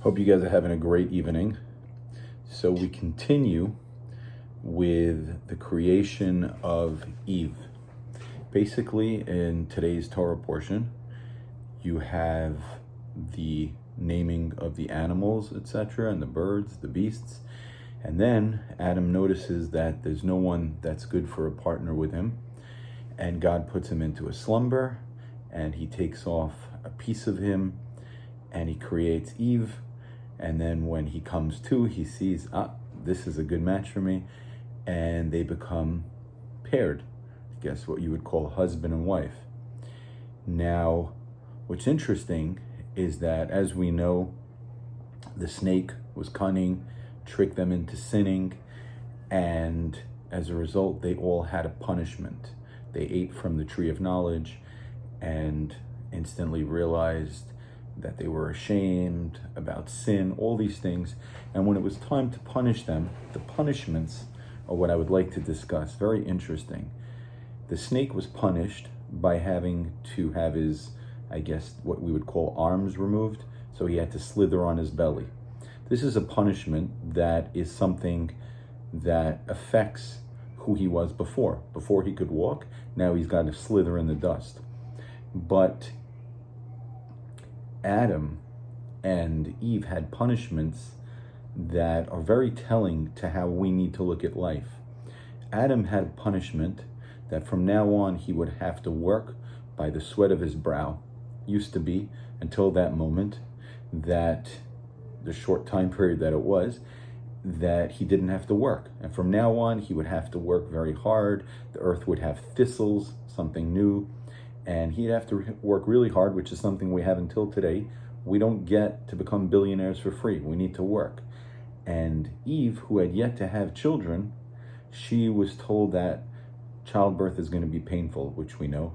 Hope you guys are having a great evening. So we continue with the creation of Eve. Basically, in today's Torah portion, you have the naming of the animals, etc., and the birds, the beasts. And then Adam notices that there's no one that's good for a partner with him. And God puts him into a slumber, and he takes off a piece of him, and he creates Eve. And then when he comes to, he sees, this is a good match for me. And they become paired. I guess what you would call husband and wife. Now, what's interesting is that, as we know, the snake was cunning, tricked them into sinning, and as a result, they all had a punishment. They ate from the tree of knowledge and instantly realized that they were ashamed about sin, all these things. And when it was time to punish them, the punishments are what I would like to discuss. Very interesting. The snake was punished by having to have his, I guess, what we would call arms removed. So he had to slither on his belly. This is a punishment that is something that affects who he was before. Before he could walk, now he's got to slither in the dust. But Adam and Eve had punishments that are very telling to how we need to look at life. Adam had a punishment that from now on he would have to work by the sweat of his brow. Used to be, until that moment, that the short time period that it was, that he didn't have to work. And from now on, he would have to work very hard. The earth would have thistles, something new. And he'd have to work really hard, which is something we have until today. We don't get to become billionaires for free. We need to work. And Eve, who had yet to have children, she was told that childbirth is going to be painful, which we know.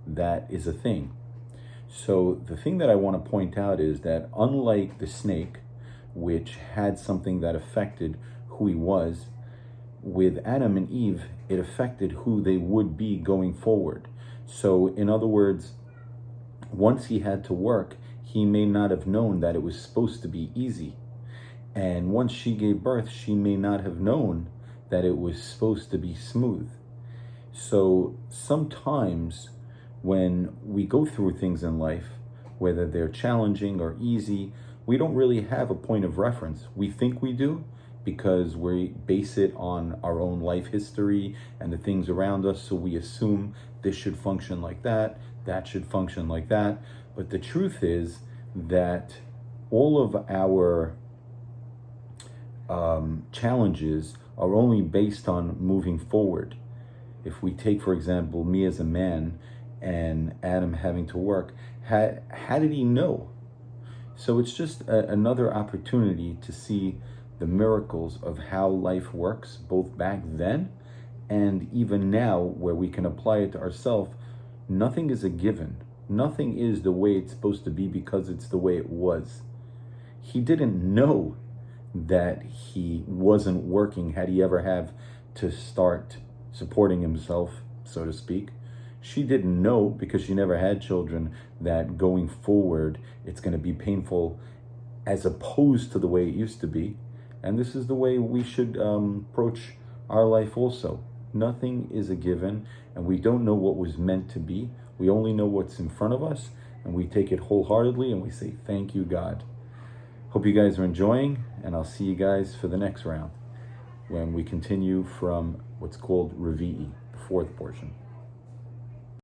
That is a thing. So the thing that I want to point out is that unlike the snake, which had something that affected who he was, with Adam and Eve, it affected who they would be going forward. So in other words, once he had to work, he may not have known that it was supposed to be easy. And once she gave birth, she may not have known that it was supposed to be smooth. So sometimes when we go through things in life, whether they're challenging or easy, we don't really have a point of reference. We think we do because we base it on our own life history and the things around us. So we assume this should function like that should function like that. But the truth is that all of our challenges are only based on moving forward. If we take, for example, me as a man and Adam having to work, how did he know? So it's just another opportunity to see the miracles of how life works, both back then and even now, where we can apply it to ourselves. Nothing is a given. Nothing is the way it's supposed to be because it's the way it was. He didn't know that he wasn't working had he ever have to start supporting himself, so to speak. She didn't know, because she never had children, that going forward it's going to be painful as opposed to the way it used to be. And this is the way we should approach our life also. Nothing is a given, and we don't know what was meant to be. We only know what's in front of us, and we take it wholeheartedly and we say, thank you, God. Hope you guys are enjoying, and I'll see you guys for the next round when we continue from what's called Revi'i, the fourth portion.